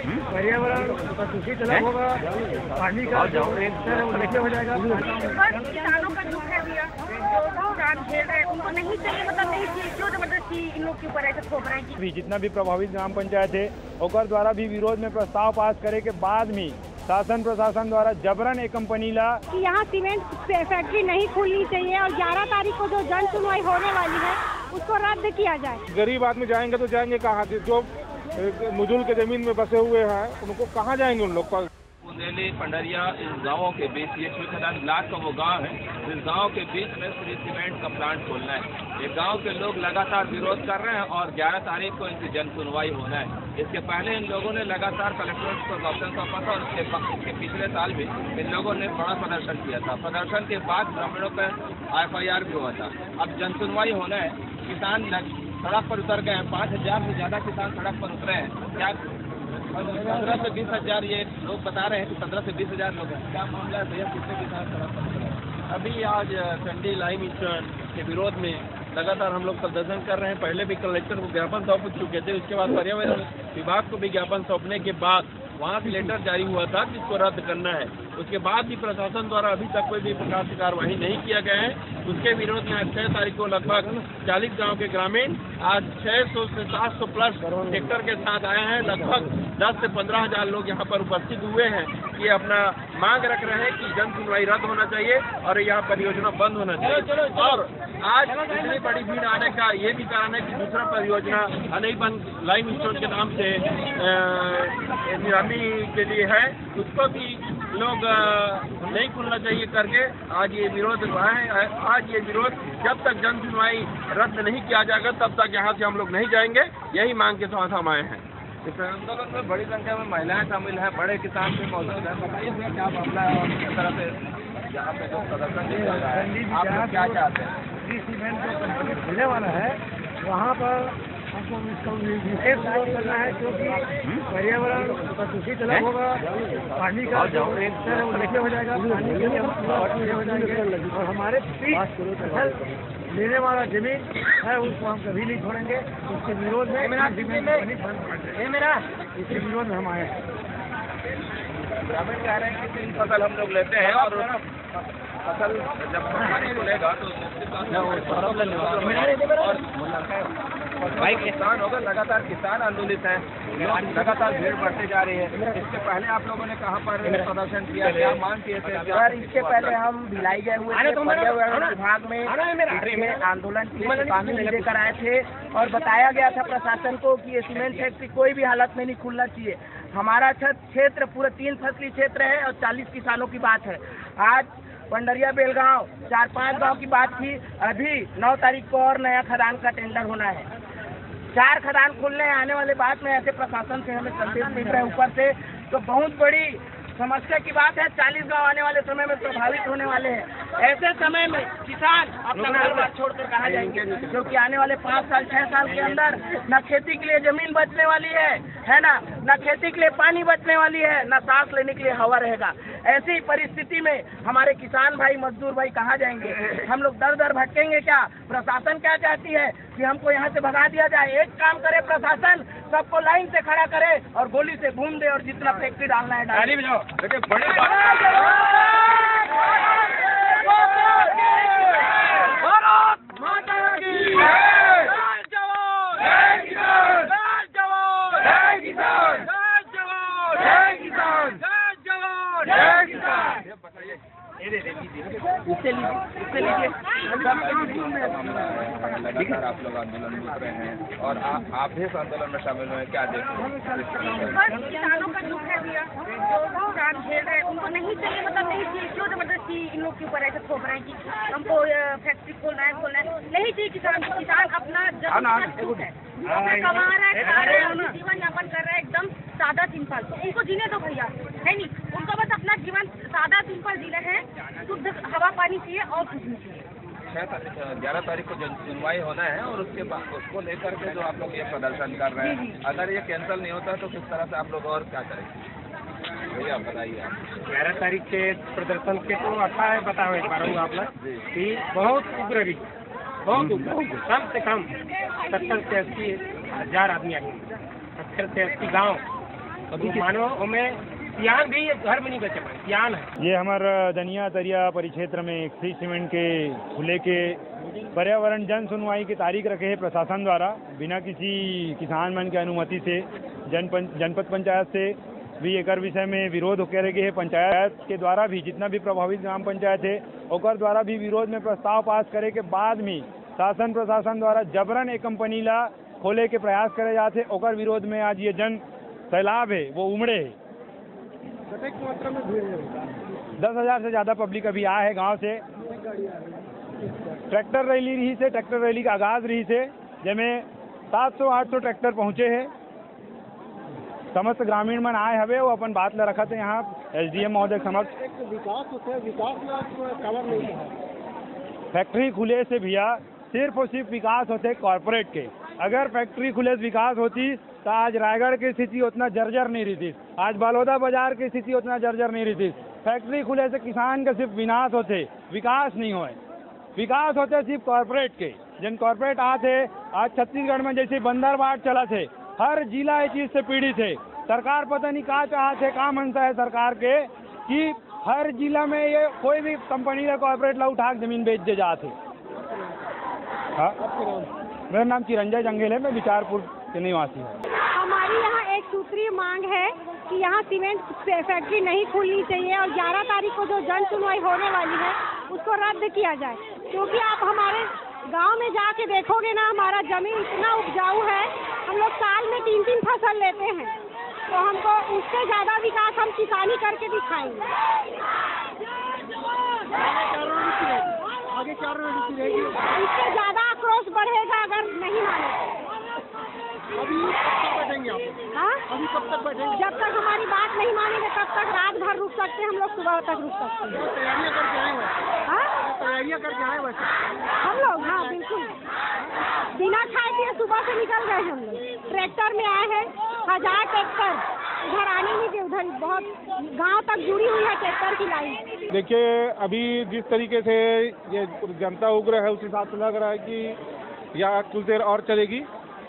पर्यावरण दूषित अलग होगा, पानी का हो जाएगा। किसानों का दुख है भैया, जो किसान झेल रहे हैं उनको नहीं चाहिए, मतलब नहीं चाहिए, क्यों जबरदस्ती इन लोग के ऊपर ऐसे थोप रहे हैं। जितना भी प्रभावित ग्राम पंचायत है ओकर द्वारा भी विरोध में प्रस्ताव पास करे के बाद में शासन प्रशासन द्वारा जबरन एक कंपनी ला कि यहाँ सीमेंट फैक्ट्री नहीं खुलनी चाहिए और 11 तारीख को जो जन सुनवाई होने वाली है उसको रद्द किया जाए। गरीब आदमी जाएंगे तो जाएंगे कहाँ? जो मुजुल के जमीन में बसे हुए हैं उनको कहाँ जाएंगे उन लोग? बुंदेली पंडरिया इन गांवों के बीच, ये खदान ब्लॉक का वो गांव है, इस गांव के बीच में श्री सीमेंट का प्लांट खोलना है। ये गांव के लोग लगातार विरोध कर रहे हैं और 11 तारीख को इनकी जन सुनवाई होना है। इसके पहले इन लोगों ने लगातार कलेक्ट्रेट को ज्ञापन सौंपा था और इसके पिछले साल भी इन लोगों ने बड़ा प्रदर्शन किया था। प्रदर्शन के बाद ग्रामीणों पर FIR भी हुआ था। अब जन सुनवाई होना है, किसान सड़क पर उतर गए हैं, 5000 से ज्यादा किसान सड़क पर उतरे हैं। क्या 15 से 20 हजार ये लोग बता रहे हैं कि 15 से 20 हजार लोग हैं। क्या मामला है भैया, कितने किसान सड़क पर उतरे हैं? अभी आज चंडी लाइम मिशन के विरोध में लगातार हम लोग प्रदर्शन कर रहे हैं। पहले भी कलेक्टर को ज्ञापन सौंप चुके थे, उसके बाद पर्यावरण विभाग को भी ज्ञापन सौंपने के बाद वहाँ से लेटर जारी हुआ था जिसको रद्द करना है। उसके बाद भी प्रशासन द्वारा अभी तक कोई भी प्रकार की कार्रवाई नहीं किया गया है। उसके विरोध में आज 6 तारीख को लगभग 40 गांव के ग्रामीण आज 600 से 700 प्लस ट्रैक्टर के साथ आए हैं। लगभग 10 से 15 हजार लोग यहाँ पर उपस्थित हुए हैं। ये अपना मांग रख रहे हैं कि जन सुनवाई रद्द होना चाहिए और यहाँ परियोजना बंद होना चाहिए। और आज इतनी बड़ी भीड़ आने का ये भी कारण है कि दूसरा परियोजना अनईबन लाइम स्टोन के नाम से के लिए है, उसको भी लोग नहीं खुलना चाहिए करके आज ये विरोध हुआ है। आज ये विरोध जब तक जन सुनवाई रद्द नहीं किया जाएगा तब तक यहाँ से हम लोग नहीं जाएंगे। यही मांग के साथ हम आए हैं। इस आंदोलन में बड़ी संख्या में महिलाएं शामिल हैं, बड़े किसान भी मौजूद हैं। बताइए भैया क्या मामला है और किस तरह से यहाँ पे जो प्रदर्शन किया जा रहा है, आप लोग क्या चाहते हैं? सीमेंट जो कंपनी खुलने वाला है वहाँ पर हमको इसका विशेष विरोध करना है, क्योंकि पर्यावरण दूषित अलग होगा, पानी का हो जाएगा, और हमारे फसल लेने वाला जमीन है उसको हम कभी नहीं छोड़ेंगे। उसके विरोध में इसके विरोध में हम आए हैं। ग्रामीण कह रहे हैं कि 3 फसल हम लोग लेते हैं और फसल जब खुलेगा तो भाई किसान होगा। लगातार किसान आंदोलित है, लगातार भीड़ बढ़ते जा रही है। इसके पहले आप लोगों ने कहाँ पर प्रदर्शन किया, क्या मांग किए थे? सर, इसके पहले हम भिलाई गए हुए थे, पर्यावरण विभाग में आंदोलन के कानून लेकर आए थे और बताया गया था प्रशासन को कि ये सीमेंट फैक्ट्री कोई भी हालत में नहीं खुलना चाहिए। हमारा क्षेत्र पूरा 3 फसली क्षेत्र है और 40 किसानों की बात है। आज पंडरिया बेलगांव 4-5 गांव की बात थी। अभी 9 तारीख को और नया खदान का टेंडर होना है। 4 खदान खुलने आने वाले बाद में ऐसे प्रशासन से हमें संदेश मिल रहा है ऊपर से, तो बहुत बड़ी समस्या की बात है। 40 गांव आने वाले समय में प्रभावित होने वाले हैं। ऐसे समय में किसान अपना घर छोड़कर कहाँ जाएंगे? क्योंकि आने वाले 5 साल 6 साल के अंदर न खेती के लिए जमीन बचने वाली है ना, न खेती के लिए पानी बचने वाली है, न सांस लेने के लिए हवा रहेगा। ऐसी परिस्थिति में हमारे किसान भाई मजदूर भाई कहाँ जाएंगे? हम लोग दर दर भटकेंगे क्या? प्रशासन क्या चाहती है कि हमको यहाँ से भगा दिया जाए? एक काम करे प्रशासन, सबको लाइन से खड़ा करे और गोली से भून दे और जितना फैक्ट्री डालना है डाल। देखिए बड़े आप लोग आंदोलन में उतरे हैं और आप भी इस आंदोलन में शामिल हुए, क्या देखते हैं? किसानों का दुख है भैया, जो किसान झेल रहे हैं उनको नहीं चाहिए, मतलब नहीं चाहिए, क्यों जबरदस्ती इन लोग के ऊपर ऐसे थोप रहे हैं कि हमको फैक्ट्री खोलना है नहीं चाहिए। किसान अपना जब है कमा रहा है, खा रहा है, जीवन यापन कर रहा है एकदम सादा सिंपल, तो उनको जीने दो भैया, है नहीं? उनको बस अपना जीवन सादा सिंपल जीना है, शुद्ध हवा पानी चाहिए और कुछ नहीं चाहिए। 11 तारीख को जन सुनवाई होना है और उसके बाद उसको लेकर के जो आप लोग ये प्रदर्शन कर रहे हैं, अगर ये कैंसिल नहीं होता तो किस तरह से आप लोग और क्या करेंगे भैया बताइए आप। 11 तारीख के प्रदर्शन के तो अच्छा है, बताओ एक बार आप लोग कि बहुत उग्र भी, बहुत उग्र, कम से कम 70 से 80 हजार आदमी आएंगे। 70 से 80 गाँव अभी मानो में सियान भी घर में नहीं बचे पाए, सियान है। ये हमारा दनिया तरिया परिक्षेत्र में एक सी सीमेंट के खुले के पर्यावरण जन सुनवाई की तारीख रखे है प्रशासन द्वारा, बिना किसी किसान मन की अनुमति से जनपद पंचायत से भी एकर विषय में विरोध होकर रखे है। पंचायत के द्वारा भी जितना भी प्रभावित ग्राम पंचायत है ओकर द्वारा भी विरोध में प्रस्ताव पास करे के बाद में शासन प्रशासन द्वारा जबरन एक कंपनी ला खोले के प्रयास करे जाते, ओकर विरोध में आज ये जन सैलाब है वो उमड़े है। 10,000 से ज़्यादा पब्लिक अभी आया है गांव से। ट्रैक्टर रैली का आगाज रही से जिसमें 700-800 ट्रैक्टर पहुंचे हैं। समस्त ग्रामीण मन आए हवे वो अपन बात ला रखा थे यहाँ SDM महोदय समक्ष। फैक्ट्री खुले से भैया सिर्फ और सिर्फ विकास होते कॉर्पोरेट के। अगर फैक्ट्री खुले से विकास होती तो आज रायगढ़ की स्थिति उतना जर्जर नहीं रहती, आज बलौदा बाजार की स्थिति उतना जर्जर नहीं रहती। फैक्ट्री खुले से किसान का सिर्फ विनाश होते, विकास नहीं होए। विकास होते सिर्फ कॉर्पोरेट के। जिन कॉर्पोरेट आते आज छत्तीसगढ़ में जैसे बंदरबाट चला थे, हर जिला इस चीज से पीड़ित है। सरकार पता नहीं क्या चाहते है, क्या मनसा है सरकार के कि हर जिला में ये कोई भी कंपनी का कॉर्पोरेट ला उठा जमीन बेच दे जाते। हाँ, मेरा नाम चिरंजय जंगेल है, मैं बिचारपुर के निवासी हूँ। हमारी यहाँ एक सूत्रीय मांग है कि यहाँ सीमेंट फैक्ट्री नहीं खुलनी चाहिए और 11 तारीख को जो जन सुनवाई होने वाली है उसको रद्द किया जाए, क्योंकि आप हमारे गांव में जाके देखोगे ना, हमारा जमीन इतना उपजाऊ है, हम लोग साल में 3-3 फसल लेते हैं, तो हमको उससे ज़्यादा विकास हम किसानी करके दिखाएंगे। आगे 4 रणनीति रहेगी, इससे ज़्यादा आक्रोश बढ़ेगा अगर नहीं माने। अभी कब तक बैठेंगे आप? हाँ, अभी कब तक बैठेंगे? जब तक हमारी बात नहीं मानेंगे तब तक रात भर रुक सकते हैं हम लोग, सुबह तक रुक सकते हैं। तैयारियाँ करके आए हैं? हाँ, तैयारियाँ करके आए वैसे हम लोग? हाँ बिल्कुल, बिना खाए पिए सुबह से निकल गए हम लोग। ट्रैक्टर में आए हैं, 1000 ट्रैक्टर, उधर आने नहीं थे, उधर बहुत गांव तक जुड़ी हुई है ट्रैक्टर की लाइन। देखिए अभी जिस तरीके से ये जनता उग्र है उस हिसाब से लग रहा है कि यह कुछ देर और चलेगी,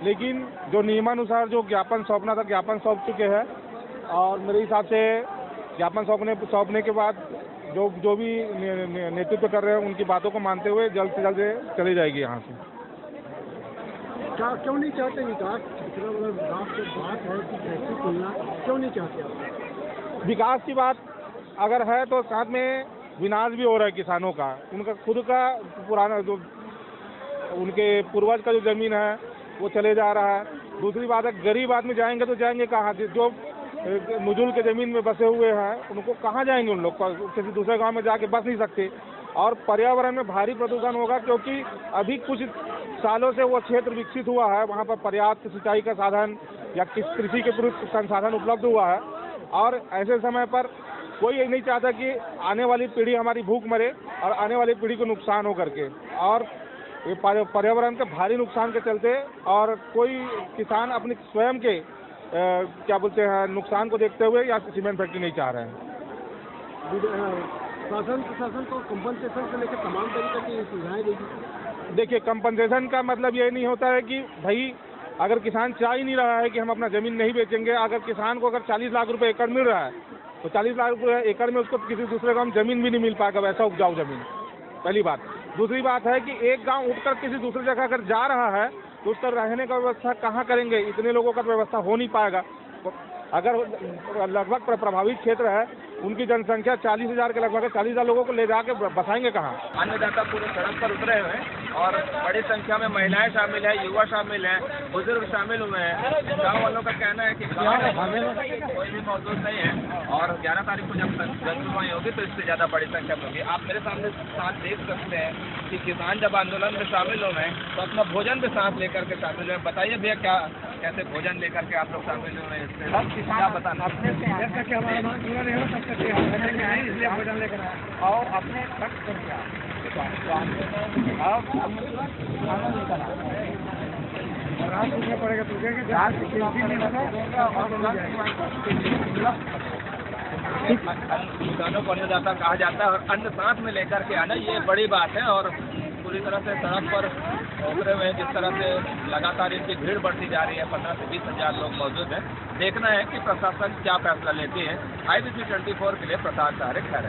लेकिन जो नियमानुसार जो ज्ञापन सौंपना था ज्ञापन सौंप चुके हैं और मेरे हिसाब से ज्ञापन सौंपने के बाद जो भी नेतृत्व कर रहे हैं उनकी बातों को मानते हुए जल्द से जल्द चली जाएगी यहाँ से। क्या क्यों नहीं चाहते विकास? इतना बड़ा विकास की बात है कि फैक्ट्री खुलना, क्यों नहीं चाहते आप? विकास की बात अगर है तो साथ में विनाश भी हो रहा है किसानों का, उनका खुद का पुराना जो उनके पूर्वज का जो जमीन है वो चले जा रहा है। दूसरी बात है गरीब आदमी जाएंगे तो जाएंगे कहाँ? जो मुजुल के ज़मीन में बसे हुए हैं उनको कहाँ जाएंगे? उन लोग किसी दूसरे गांव में जाके बस नहीं सकते और पर्यावरण में भारी प्रदूषण होगा, क्योंकि अभी कुछ सालों से वो क्षेत्र विकसित हुआ है, वहाँ पर पर्याप्त सिंचाई का साधन या कृषि के पूर्व संसाधन उपलब्ध हुआ है और ऐसे समय पर कोई नहीं चाहता कि आने वाली पीढ़ी हमारी भूख मरे और आने वाली पीढ़ी को नुकसान हो करके, और ये पर्यावरण के भारी नुकसान के चलते और कोई किसान अपने स्वयं के क्या बोलते हैं नुकसान को देखते हुए या सीमेंट फैक्ट्री नहीं चाह रहे हैं। शासन को कंपनसेशन से लेकर तमाम तरीके की सुविधाएं देगी। देखिए कंपनसेशन का मतलब ये नहीं होता है कि भाई अगर किसान चाह ही नहीं रहा है कि हम अपना ज़मीन नहीं बेचेंगे, अगर किसान को अगर 40 लाख रुपए एकड़ मिल रहा है तो 40 लाख रुपए एकड़ में उसको किसी दूसरे गाँव में ज़मीन भी नहीं मिल पाएगा वैसा उपजाऊ ज़मीन, पहली बात। दूसरी बात है कि एक गांव उठकर किसी दूसरी जगह अगर जा रहा है तो उसका रहने का व्यवस्था कहाँ करेंगे? इतने लोगों का व्यवस्था हो नहीं पाएगा। अगर लगभग प्रभावित क्षेत्र है उनकी जनसंख्या 40,000 के लगभग 40,000 लोगों को ले जाके बसाएंगे कहाँ? अन्नदाता पूरे सड़क पर उतरे हुए हैं और बड़ी संख्या में महिलाएं शामिल है, युवा शामिल है, बुजुर्ग शामिल हुए हैं। गाँव वालों का कहना है कि गाँव में कोई भी मौजूद नहीं है और 11 तारीख को जब जन सुनवाई होगी तो इससे ज़्यादा बड़ी संख्या में होगी। आप मेरे सामने साथ देख सकते हैं कि किसान जब आंदोलन में शामिल हो गए तो अपना भोजन भी साथ लेकर के शामिल हुए। बताइए भैया क्या कैसे भोजन लेकर के आप लोग शामिल हुए हैं? इससे क्या बताना? जैसा कि हमारा मांग पूरा नहीं हो सकता कि हम इसलिए भोजन लेकर आए और अपने खर्च करके रात पूछना पड़ेगा तुझे कि रात नहीं किसानों को अन्नदाता कहा जाता है और अन्न साथ में लेकर के आना ये बड़ी बात है और पूरी पूरी तरह से सड़क पर उतरे हुए हैं। जिस तरह से लगातार इनकी भीड़ बढ़ती जा रही है, 15 से 20 हजार लोग मौजूद हैं। देखना है कि प्रशासन क्या फैसला लेती है। IBC 24 के लिए प्रसाद तारिक खैर।